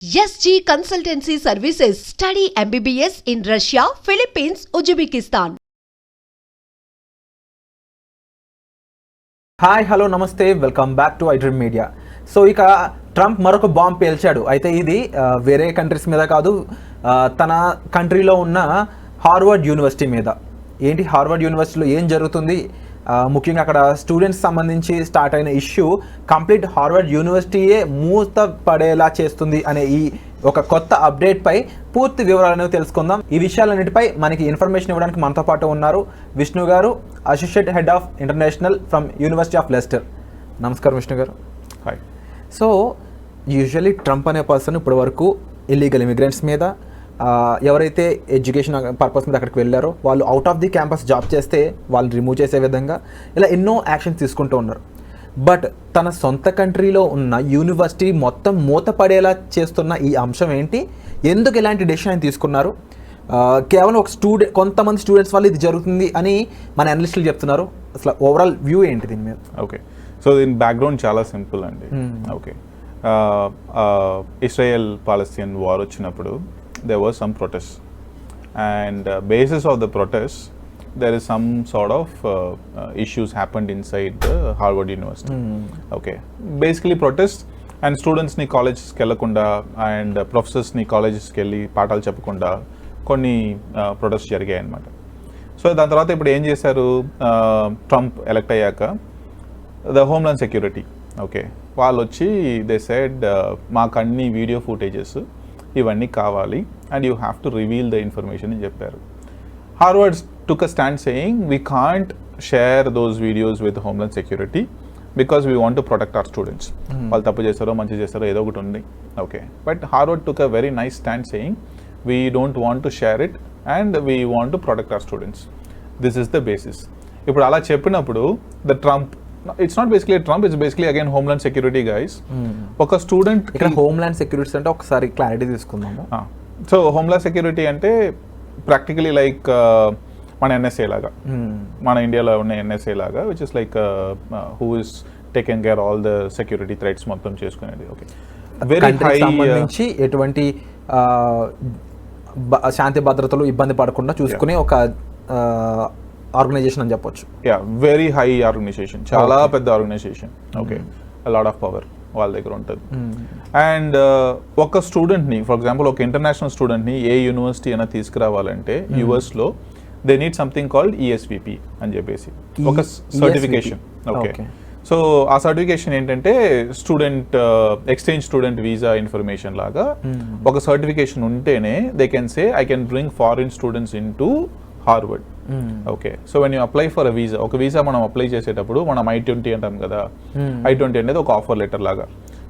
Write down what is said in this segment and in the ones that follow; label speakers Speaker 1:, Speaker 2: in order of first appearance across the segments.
Speaker 1: SG Consultancy Services. Study MBBS in Russia, Philippines, Uzbekistan.
Speaker 2: Hi hello నమస్తే welcome back to iDream Media. So ఇక Trump మరొక bomb పేల్చాడు. అయితే ఇది వేరే కంట్రీస్ మీద కాదు, తన కంట్రీలో ఉన్న హార్వర్డ్ యూనివర్సిటీ మీద. ఏంటి హార్వర్డ్ యూనివర్సిటీలో ఏం జరుగుతుంది, ముఖ్యంగా అక్కడ స్టూడెంట్స్ సంబంధించి స్టార్ట్ అయిన ఇష్యూ కంప్లీట్ హార్వర్డ్ యూనివర్సిటీయే మూత పడేలా చేస్తుంది అనే ఈ ఒక కొత్త అప్డేట్ పై పూర్తి వివరాలను తెలుసుకుందాం. ఈ విషయాలన్నిటిపై మనకి ఇన్ఫర్మేషన్ ఇవ్వడానికి మనతో పాటు ఉన్నారు విష్ణు గారు, associate head of international from university of Lester. నమస్కారం విష్ణు గారు.
Speaker 3: హాయ్.
Speaker 2: సో యూజువల్లీ ట్రంప్ అనే పర్సన్ ఇప్పటి వరకు ఇల్లీగల్ ఇమిగ్రెంట్స్ మీద, ఎవరైతే ఎడ్యుకేషన్ పర్పస్ మీద అక్కడికి వెళ్ళారో వాళ్ళు out of the campus job చేస్తే వాళ్ళని రిమూవ్ చేసే విధంగా ఇలా ఎన్నో యాక్షన్స్ తీసుకుంటూ ఉన్నారు. బట్ తన సొంత కంట్రీలో ఉన్న యూనివర్సిటీ మొత్తం మూతపడేలా చేస్తున్న ఈ అంశం ఏంటి, ఎందుకు ఇలాంటి డెసిషన్ ఆయన తీసుకున్నారు, కేవలం ఒక కొంతమంది స్టూడెంట్స్ వల్ల ఇది జరుగుతుంది అని మన అనలిస్టులు చెప్తున్నారు. అసలు ఓవరాల్ వ్యూ ఏంటి దీని మీద?
Speaker 3: ఓకే, సో దీని బ్యాక్గ్రౌండ్ చాలా సింపుల్ అండి. ఓకే, ఇస్రాయెల్ పాలస్తీన్ వార్ వచ్చినప్పుడు there was some protests, and basis of the protests there is some sort of issues happened inside the Harvard University. Okay, basically protests and students ni colleges ki ellakunda and professors ni colleges ki elli paatalu cheppakunda konni protests జరిగాయి అన్నమాట. So దాని తర్వాత ఇప్పుడు ఏం చేశారు, Trump elect అయ్యాక the homeland security, okay, వాళ్ళు వచ్చి దే సెడ్ మాకు అన్ని వీడియో ఫుటేజెస్ ఇవన్నీ కావాలి and you have to reveal the information అని చెప్పారు. Harvard took a stand saying we can't share those videos with homeland security because we want to protect our students. వాళ్ళు తప్పు చేస్తారో మంచి చేస్తారో ఏదో ఒకటి ఉంది. Okay, but Harvard took a very nice stand saying we don't want to share it and we want to protect our students. This is the basis. ఇప్పుడు అలా చెప్పినప్పుడు the Trump, it's not basically Trump, it's basically again homeland security guys. ఒక student
Speaker 2: ఇక్కడ homeland security అంటే ఒకసారి clarity తీసుకుందాము.
Speaker 3: So homeland security అంటే practically like మన ఎన్ఎస్ఏ లాగా, మన ఇండియాలో ఉన్న ఎన్ఎస్ఏ లాగా, which is like who is taking care all the security threats మొత్తం చేసుకునేది. ఓకే, వెరీ హై
Speaker 2: సంబంధించి ఎటువంటి శాంతి భద్రతలు ఇబ్బంది పడకుండా చూసుకునే ఒక ఆర్గనైజేషన్ అని చెప్పొచ్చు.
Speaker 3: యా, వెరీ హై ఆర్గనైజేషన్, చాలా పెద్ద organization. Okay, lot of power వాళ్ళ దగ్గర ఉంటుంది. అండ్ ఒక స్టూడెంట్ని, ఫర్ ఎగ్జాంపుల్ ఒక ఇంటర్నేషనల్ స్టూడెంట్ని ఏ యూనివర్సిటీ అయినా తీసుకురావాలంటే యుఎస్లో దే నీడ్ సంథింగ్ కాల్డ్ ఈఎస్విపి అని చెప్పేసి ఒక సర్టిఫికేషన్. ఓకే, సో ఆ సర్టిఫికేషన్ ఏంటంటే student exchange student visa information లాగా ఒక సర్టిఫికేషన్ ఉంటేనే they can say I can bring foreign students in to Harvard. Okay, so when you apply for a visa, ఒక visa మనం అప్లై చేసేటప్పుడు మనం I-20 అంటాం కదా, I-20 అనేది ఒక ఆఫర్ లెటర్ లాగా.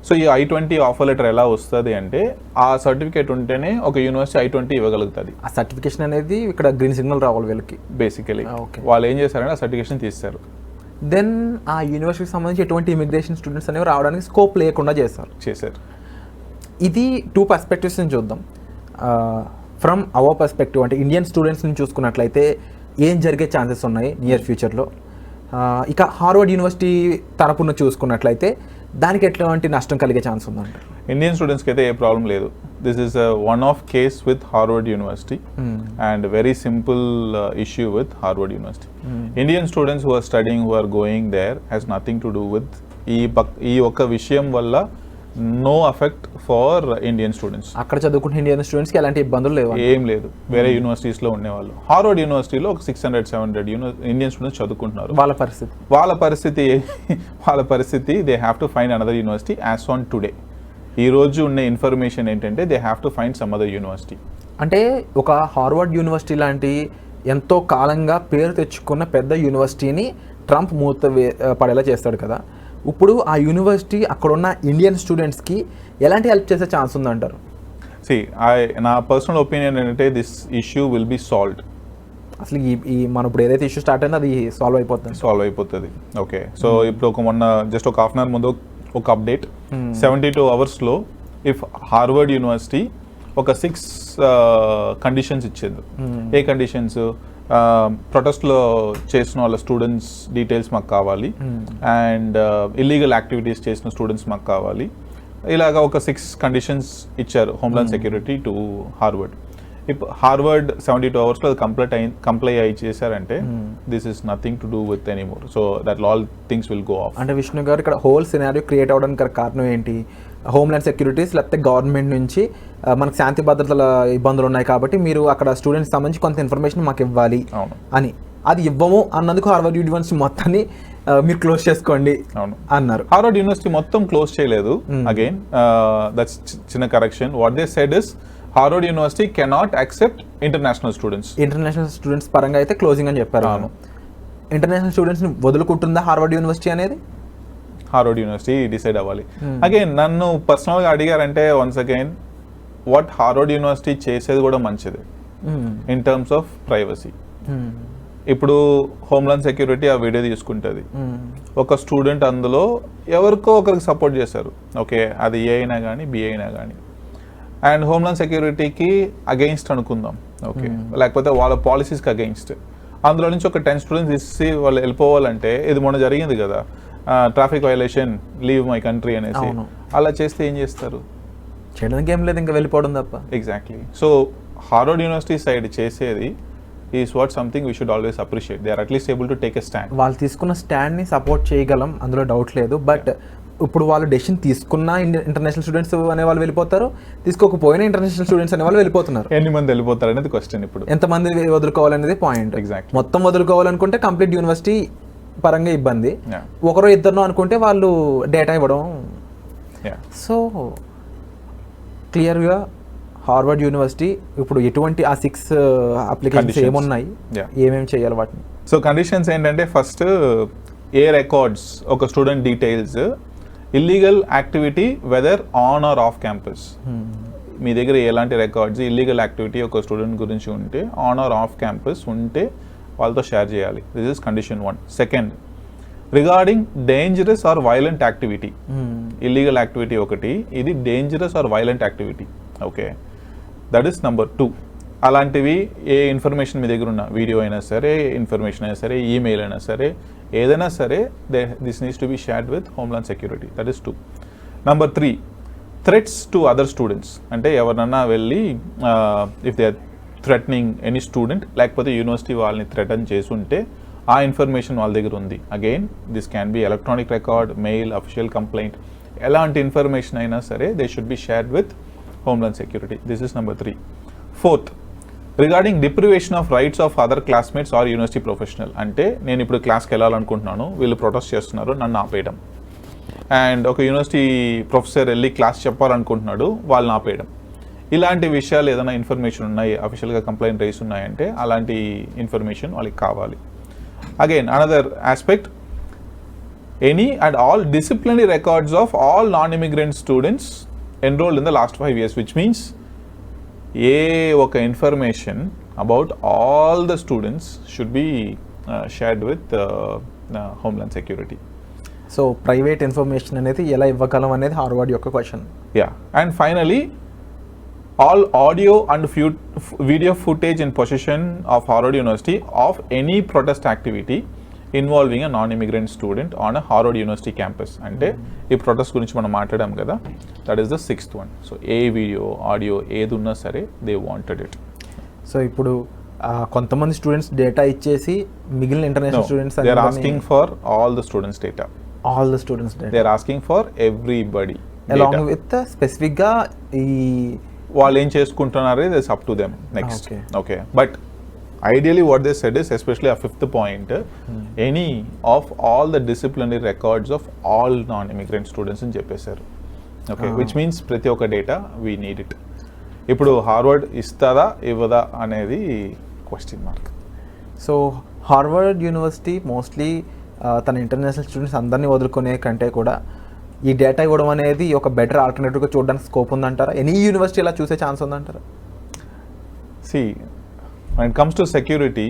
Speaker 3: సో ఈ I-20 ఆఫర్ లెటర్ ఎలా వస్తుంది అంటే ఆ సర్టిఫికేట్ ఉంటేనే ఒక యూనివర్సిటీ I-20 ఇవ్వగలుగుతుంది.
Speaker 2: ఆ సర్టిఫికేషన్ అనేది ఇక్కడ గ్రీన్ సిగ్నల్ రావాలి వీళ్ళకి బేసికలీ.
Speaker 3: వాళ్ళు ఏం చేశారంటే ఆ సర్టిఫికేషన్ తీస్తారు.
Speaker 2: దెన్ ఆ యూనివర్సిటీకి సంబంధించి ఎటువంటి ఇమిగ్రేషన్ స్టూడెంట్స్ అనేవి రావడానికి స్కోప్ లేకుండా చేశారు. ఇది టూ పర్స్పెక్టివ్స్ నుంచి చూద్దాం. ఫ్రమ్ అవర్ పర్స్పెక్టివ్ అంటే ఇండియన్ స్టూడెంట్స్ నుంచి చూసుకున్నట్లయితే ఏం జరిగే ఛాన్సెస్ ఉన్నాయి నియర్ ఫ్యూచర్లో, ఇక హార్వర్డ్ యూనివర్సిటీ తరపున చూసుకున్నట్లయితే దానికి ఎట్లాంటి నష్టం కలిగే ఛాన్స్ ఉందంట?
Speaker 3: ఇండియన్ స్టూడెంట్స్కి అయితే ఏ ప్రాబ్లం లేదు. This is one of case with Harvard university and very simple issue with Harvard university. Indian students who are studying, who are going there has nothing to do with ఈ ఒక్క విషయం వల్ల no effect for Indian students.
Speaker 2: అక్కడ చదువుకుంటే Indian students కి ఎలాంటి ఇబ్బందులు లేవు,
Speaker 3: ఏం లేదు. వేరే యూనివర్సిటీస్ లో ఉండేవాళ్ళు హార్వర్డ్ యూనివర్సిటీలో ఒక 600-700 ఇండియన్ స్టూడెంట్స్ చదువుకుంటున్నారు. వాళ్ళ పరిస్థితి they have to find another university as on today. ఈ రోజు ఉన్న ఇన్ఫర్మేషన్ ఏంటంటే they have to find some other university.
Speaker 2: అంటే ఒక హార్వర్డ్ యూనివర్సిటీ లాంటి ఎంతో కాలంగా పేరు తెచ్చుకున్న పెద్ద యూనివర్సిటీని ట్రంప్ మూత పడేలా చేస్తాడు కదా, ఇప్పుడు ఆ యూనివర్సిటీ అక్కడ ఉన్న ఇండియన్ స్టూడెంట్స్కి ఎలాంటి హెల్ప్ చేసే ఛాన్స్ ఉందంటారు?
Speaker 3: నా పర్సనల్ ఒపీనియన్ ఏంటంటే this issue will be solved.
Speaker 2: అసలు ఈ మనం ఇప్పుడు ఏదైతే ఇష్యూ స్టార్ట్ అయిందో అది సాల్వ్ అయిపోతుంది. ఓకే, సో ఇప్పుడు మొన్న జస్ట్ ఒక హాఫ్ అన్ అవర్ ముందు ఒక అప్డేట్, 72 అవర్స్లో ఇఫ్ హార్వర్డ్ యూనివర్సిటీ ఒక 6 కండిషన్స్ ఇచ్చేది. ఏ కండిషన్స్? ప్రొటెస్ట్లో చేసిన వాళ్ళ స్టూడెంట్స్ డీటెయిల్స్ మాకు కావాలి, అండ్ ఇల్లీగల్ యాక్టివిటీస్ చేసిన స్టూడెంట్స్ మాకు కావాలి,
Speaker 3: ఇలాగ ఒక 6 కండిషన్స్ ఇచ్చారు హోమ్లాండ్ సెక్యూరిటీ టు హార్వర్డ్. ఇప్పుడు హార్వర్డ్ 72 అవర్స్లో అది కంప్లై అయ్యి చేశారంటే this is nothing to do with anymore. So that all things will go of.
Speaker 2: అంటే విష్ణు గారు ఇక్కడ హోల్ సినారియో క్రియేట్ అవ్వడానికి కారణం ఏంటి? హోమ్లాండ్ సెక్యూరిటీస్ లేకపోతే గవర్నమెంట్ నుంచి మనకు శాంతి భద్రతల ఇబ్బందులు ఉన్నాయి కాబట్టి మీరు అక్కడ స్టూడెంట్స్ సంబంధించి కొంత ఇన్ఫర్మేషన్ మాకు ఇవ్వాలి అని, అది ఇవ్వము అన్నందుకు హార్వర్డ్ యూనివర్సిటీ మొత్తాన్ని మీరు క్లోజ్ చేసుకోండి అన్నారు.
Speaker 3: హార్వర్డ్ యూనివర్సిటీ మొత్తం క్లోజ్ చేయలేదు. అగైన్ దట్స్ చిన్న correction. What they said is Harvard University cannot accept international students.
Speaker 2: International students పరంగా అయితే క్లోజింగ్ అని చెప్పారు. ఇంటర్నేషనల్ స్టూడెంట్స్ని వదులుకుంటుందా హార్వర్డ్ యూనివర్సిటీ అనేది?
Speaker 3: హార్వర్డ్ యూనివర్సిటీ డిసైడ్ అవ్వాలి. అగైన్ నన్ను పర్సనల్గా అడిగారంటే once again what Harvard University చేసేది కూడా మంచిది ఇన్ టర్మ్స్ ఆఫ్ ప్రైవసీ. ఇప్పుడు హోమ్లాండ్ సెక్యూరిటీ ఆ వీడియో తీసుకుంటుంది, ఒక స్టూడెంట్ అందులో ఎవరికో ఒకరికి సపోర్ట్ చేశారు, ఓకే, అది ఏ అయినా కానీ బి అయినా కానీ, అండ్ హోమ్లాండ్ సెక్యూరిటీకి అగెయిన్స్ట్ అనుకుందాం, ఓకే, లేకపోతే వాళ్ళ పాలసీస్కి అగెయిన్స్ట్. అందులో నుంచి ఒక 10 స్టూడెంట్స్ ఇచ్చి వాళ్ళు వెళ్ళిపోవాలంటే, ఇది మొన్న జరిగింది కదా traffic violation, leave my country అనేసి, అలా చేస్తే ఏం చేస్తారు?
Speaker 2: చేయడానికి ఏం లేదు, ఇంకా వెళ్ళిపోవడం తప్ప.
Speaker 3: Exactly. So Harvard University side చేసేది is what something we should always appreciate. They are at least able to take a stand.
Speaker 2: వాళ్ళు తీసుకున్న స్టాండ్ని సపోర్ట్ చేయగలం, అందులో డౌట్ లేదు. బట్ ఇప్పుడు వాళ్ళు డెసిషన్ తీసుకున్న ఇంటర్నేషనల్ స్టూడెంట్స్ అనే వాళ్ళు వెళ్ళిపోతారు, తీసుకోకపోయినా ఇంటర్నేషనల్ స్టూడెంట్స్ అనే వాళ్ళు వెళ్ళిపోతున్నారు.
Speaker 3: ఎన్ని మంది వెళ్ళిపోతారు అనేది క్వశ్చన్. ఇప్పుడు
Speaker 2: ఎంతమంది వదులుకోవాలనేది పాయింట్.
Speaker 3: ఎగ్జాక్ట్.
Speaker 2: మొత్తం వదులుకోవాలనుకుంటే కంప్లీట్ యూనివర్సిటీ పరంగా ఇబ్బంది, ఒకరో ఇద్దరు అనుకుంటే వాళ్ళు డేటా ఇవ్వడం. సో క్లియర్గా హార్వర్డ్ యూనివర్సిటీ ఇప్పుడు ఎటువంటి ఆ 6 అప్లికేషన్స్ ఏమున్నాయి, ఏమేమి చేయాలి వాటిని?
Speaker 3: సో కండిషన్స్ ఏంటంటే, ఫస్ట్ ఏ రికార్డ్స్, ఒక student details, illegal activity whether on or off campus. మీ దగ్గర ఎలాంటి రికార్డ్స్ ఇల్లీగల్ యాక్టివిటీ ఒక స్టూడెంట్ గురించి ఉంటే, ఆన్ ఆర్ ఆఫ్ క్యాంపస్ ఉంటే వాళ్ళతో షేర్ చేయాలి. This is condition 1. Second, regarding dangerous or violent activity. Illegal activity ఒకటి, ఇది dangerous or violent activity, okay, that is number 2. అలాంటివి ఏ ఇన్ఫర్మేషన్ మీ దగ్గర ఉన్న, వీడియో అయినా సరే, ఇన్ఫర్మేషన్ అయినా సరే, ఈమెయిల్ అయినా సరే, ఏదైనా సరే, this needs to be shared with homeland security. That is 2. Number 3, threats to other students. అంటే ఎవరన్నా వెళ్ళి if they are threatening any student, లేకపోతే యూనివర్సిటీ వాళ్ళని థ్రెటన్ చేసి ఉంటే ఆ ఇన్ఫర్మేషన్ వాళ్ళ దగ్గర ఉంది. Again this can be electronic record, mail, official complaint, ఎలాంటి ఇన్ఫర్మేషన్ అయినా సరే they should be shared with homeland security. This is number 3. Fourth, regarding deprivation of rights of other classmates are university professional. అంటే నేను ఇప్పుడు క్లాస్కి వెళ్ళాలనుకుంటున్నాను, వీళ్ళు protest చేస్తున్నారు, నన్ను ఆపేయడం. అండ్ ఒక యూనివర్సిటీ ప్రొఫెసర్ వెళ్ళి క్లాస్ చెప్పాలనుకుంటున్నాడు, వాళ్ళని ఆపేయడం. ఇలాంటి విషయాలు ఏదైనా ఇన్ఫర్మేషన్ ఉన్నాయి, అఫీషియల్గా కంప్లైంట్ రేస్ ఉన్నాయంటే అలాంటి ఇన్ఫర్మేషన్ వాళ్ళకి కావాలి. Again another aspect, any and all disciplinary records of all non immigrant students enrolled in the last 5 years, which means ఏ ఒక information about all the students should be shared with homeland security.
Speaker 2: So private information అనేది ఎలా ఇవ్వగలం అనేది Harvard యొక్క question.
Speaker 3: Yeah, and finally all audio and video footage in possession of Harvard University of any protest activity involving a non immigrant student on a Harvard university campus. అంటే ఈ protest గురించి మనం మాట్లాడాం కదా, that is the 6th one. So A video, audio ఏది ఉన్నా సరే they wanted it.
Speaker 2: So ఇప్పుడు కొంతమంది స్టూడెంట్స్ డేటా ఇచ్చేసి మిగిలిన international students
Speaker 3: they are asking for all the students data.
Speaker 2: All the students data
Speaker 3: they are asking for everybody
Speaker 2: along with స్పెసిఫిక్గా ఈ
Speaker 3: వాళ్ళు ఏం చేసుకుంటున్నారు, it's up to them next. Okay, but ideally what they said is, especially a 5th point, any of all the disciplinary records of all non-immigrant students in చెప్పేశారు. Okay, which means ప్రతి ఒక్క data we need it. ఇప్పుడు Harvard ఇస్తారా ఇవ్వదా అనేది question mark.
Speaker 2: So Harvard university mostly తన international students అందరినీ వదులుకునే కంటే కూడా ఈ డేటా ఇవ్వడం అనేది ఒక బెటర్ ఆల్టర్నేటివ్గా చూడడానికి స్కోప్ ఉందంటారా? ఎనీ యూనివర్సిటీ ఇలా చూసే ఛాన్స్ ఉందంటారా?
Speaker 3: See, when it comes to security,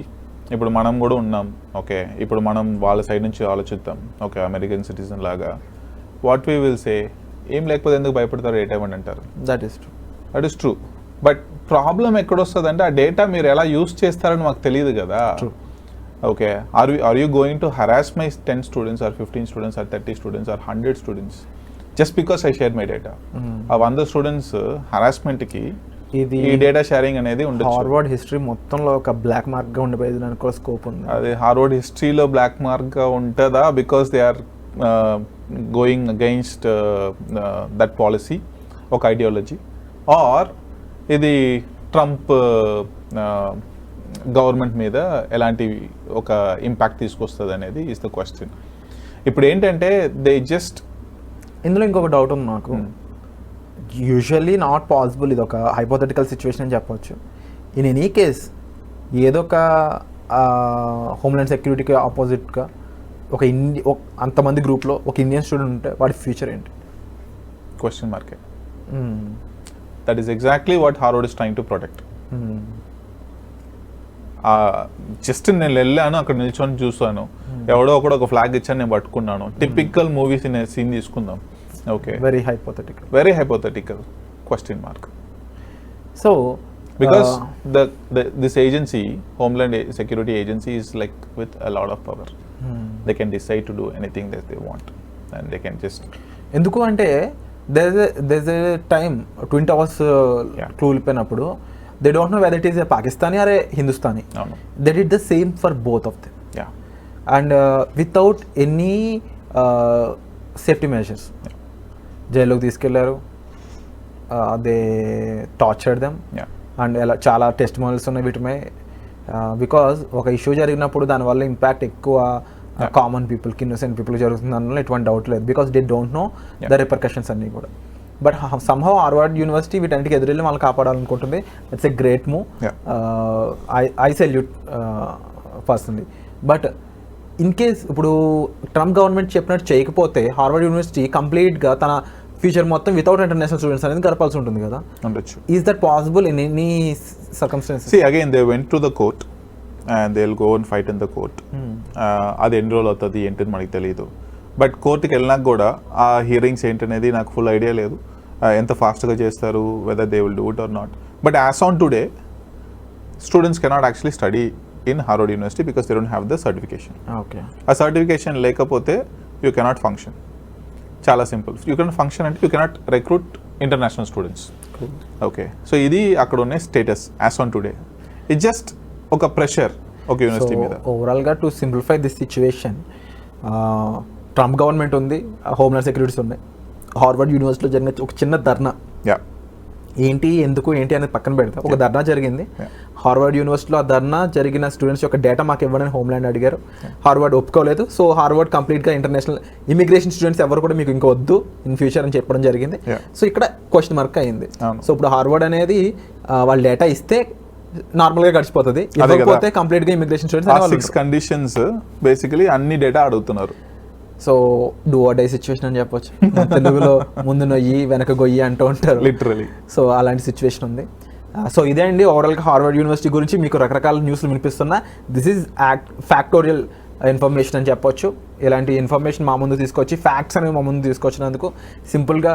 Speaker 3: ఇప్పుడు మనం కూడా ఉన్నాం, ఓకే, ఇప్పుడు మనం వాళ్ళ సైడ్ నుంచి ఆలోచిద్దాం, ఓకే, అమెరికన్ సిటిజన్ లాగా. వాట్ వీ విల్ సే, ఏం లేకపోతే ఎందుకు భయపడతారు, డేటా ఇవ్వండి అంటారు.
Speaker 2: That is true,
Speaker 3: that is true. But problem ఎక్కడొస్తుందంటే, ఆ డేటా మీరు ఎలా యూస్ చేస్తారని మాకు తెలియదు కదా. Okay, are you going to harass my 10 students or 15 students or 30 students or 100 students? Just because I share my data. ఆ 100 స్టూడెంట్స్ హరాస్మెంట్కి
Speaker 2: ఇది
Speaker 3: ఈ డేటా షేరింగ్ అనేది ఉండొచ్చు.
Speaker 2: హార్వర్డ్ హిస్టరీ మొత్తంలో ఒక బ్లాక్ మార్క్గా ఉండిపోయేది దానికి కూడా స్కోప్ ఉంది.
Speaker 3: అది హార్వర్డ్ హిస్టరీలో బ్లాక్ మార్క్గా ఉంటుందా because they are going against that policy, ఒక ఐడియాలజీ, ఆర్ ఇది ట్రంప్ గవర్నమెంట్ మీద ఎలాంటి ఒక ఇంపాక్ట్ తీసుకొస్తుంది అనేది ఈస్ ద క్వశ్చన్. ఇప్పుడు ఏంటంటే దే జస్ట్
Speaker 2: ఇందులో ఇంకొక డౌట్ ఉంది నాకు. యూజువల్లీ నాట్ పాసిబుల్, ఇది ఒక హైపోథెటికల్ సిచ్యువేషన్ అని చెప్పొచ్చు. ఇన్ ఎనీ కేస్ ఏదో ఒక హోమ్లాండ్ సెక్యూరిటీకి ఆపోజిట్గా ఒక అంతమంది గ్రూప్లో ఒక ఇండియన్ స్టూడెంట్ ఉంటే వాడి ఫ్యూచర్ ఏంటి?
Speaker 3: Question mark. That is exactly what Harvard is trying to protect. Just నేను వెళ్ళాను, అక్కడ నిల్చొని చూసాను, ఎవడో ఒకడు ఒక ఫ్లాగ్ ఇచ్చాను, నేను పట్టుకున్నాను. టిపికల్ మూవీస్ సీన్ తీసుకుందాం. Okay,
Speaker 2: very hypothetical
Speaker 3: question mark.
Speaker 2: So
Speaker 3: because this agency, Homeland Security Agency, is like with a lot of power. They can decide to do anything that they want and they can just.
Speaker 2: ఎందుకు అంటే there's a time Twin Towers clue వెళ్ళిపోయినప్పుడు they don't know whether it is a Pakistani or a Hindustani. They did the same for both of them. And without any safety measures జైల్లోకి తీసుకెళ్లారు. They tortured them and ఎలా చాలా test models ఉన్నాయి వీటిపై. Because ఒక issue జరిగినప్పుడు దానివల్ల impact ఎక్కువ కామన్ పీపుల్కి, ఇన్నోసెంట్ పీపుల్కి జరుగుతుంది దానివల్ల ఎటువంటి డౌట్ లేదు. Because they don't know the repercussions అన్నీ కూడా. బట్ సమ్హౌ హార్వర్డ్ యూనివర్సిటీ వీటన్నిటికి ఎదురెళ్ళి వాళ్ళని కాపాడాలనుకుంటుంది. It's a great move. I salute personally. But in case ఇప్పుడు ట్రంప్ గవర్నమెంట్ చెప్పినట్టు చేయకపోతే హార్వర్డ్ యూనివర్సిటీ కంప్లీట్గా తన ఫ్యూచర్ మొత్తం వితౌట్ ఇంటర్నేషనల్ స్టూడెంట్స్ అనేది గడపాల్సి ఉంటుంది కదా. Is that possible in any circumstances?
Speaker 3: See, again, they went to the court and they'll go and fight in the court. అది ఎన్ని రోజులు అవుతుంది ఏంటని మనకి తెలియదు. బట్ కోర్టుకి వెళ్ళినాక కూడా ఆ హియరింగ్స్ ఏంటనేది నాకు ఫుల్ ఐడియా లేదు. ఎంత ఫాస్ట్గా చేస్తారు, whether they will do it or not. But as on today students cannot actually study in Harvard University because they don't have the certification.
Speaker 2: Okay.
Speaker 3: A certification lekapothe you cannot function. Chala simple. You cannot function and you cannot recruit international students.
Speaker 2: Cool.
Speaker 3: Okay. So idi akkada unna status as on today. It's just oka pressure oka university meeda.
Speaker 2: So overall ga to simplify this situation, Trump government undi, Homeland Security ఉన్నాయి. Harvard యూనివర్సిటీలో జరిగిన ఒక చిన్న ధర్నా, ఏంటి ఎందుకు ఏంటి అనేది పక్కన పెడతా, ఒక ధర్నా జరిగింది హార్వర్డ్ యూనివర్సిటీలో. ఆ ధర్నా జరిగిన స్టూడెంట్స్ యొక్క డేటా మాకు ఇవ్వని హోమ్లాండ్ అడిగారు. హార్వర్డ్ ఒప్పుకోలేదు. సో హార్వర్డ్ కంప్లీట్గా ఇంటర్నేషనల్ ఇమిగ్రేషన్ స్టూడెంట్స్ ఎవరు కూడా మీకు ఇంకా వద్దు ఇన్ ఫ్యూచర్ అని చెప్పడం జరిగింది. సో ఇక్కడ క్వశ్చన్ మార్క్ అయింది. సో ఇప్పుడు హార్వర్డ్ అనేది వాళ్ళ డేటా ఇస్తే నార్మల్గా గడిచిపోతుంది, ఇవ్వకపోతే కంప్లీట్గా ఇమిగ్రేషన్ స్టూడెంట్స్
Speaker 3: 6 కండిషన్స్ బేసికలీ అన్ని డేటా అడుగుతున్నారు.
Speaker 2: So do or die situation అని చెప్పొచ్చు. తెలుగులో ముందు నొయ్యి వెనక గొయ్యి అంటూ ఉంటారు
Speaker 3: లిటరలీ.
Speaker 2: సో అలాంటి సిచ్యువేషన్ ఉంది. సో ఇదే అండి ఓవరాల్గా హార్వర్డ్ యూనివర్సిటీ గురించి మీకు రకరకాల న్యూస్లు వినిపిస్తున్నా. దిస్ ఈజ్ ఫ్యాక్టోరియల్ ఇన్ఫర్మేషన్ అని చెప్పొచ్చు. ఇలాంటి ఇన్ఫర్మేషన్ మా ముందు తీసుకొచ్చి ఫ్యాక్ట్స్ అనేవి మా ముందు తీసుకొచ్చినందుకు, సింపుల్గా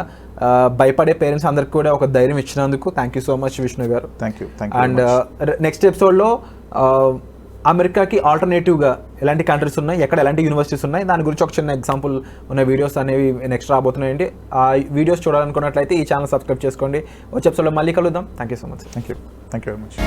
Speaker 2: భయపడే పేరెంట్స్ అందరికి కూడా ఒక ధైర్యం ఇచ్చినందుకు thank you so much Vishnu గారు.
Speaker 3: Thank you.
Speaker 2: అండ్ నెక్స్ట్ ఎపిసోడ్లో అమెరికాకి ఆల్టర్నేటివ్గా ఎలాంటి కంట్రీస్ ఉన్నాయి, ఎక్కడ ఎలాంటి యూనివర్సిటీస్ ఉన్నాయి, దాని గురించి ఒక చిన్న ఎగ్జాంపుల్ ఉన్న వీడియోస్ అనేవి నెక్స్ట్ రాబోతున్నాయండి. ఆ వీడియోస్ చూడాలనుకున్నట్లయితే ఈ ఛానల్ సబ్స్క్రైబ్ చేసుకోండి. వచ్చే ఎపిసోడ్లో మళ్ళీ కలుద్దాం. Thank you so much.
Speaker 3: Thank you very much.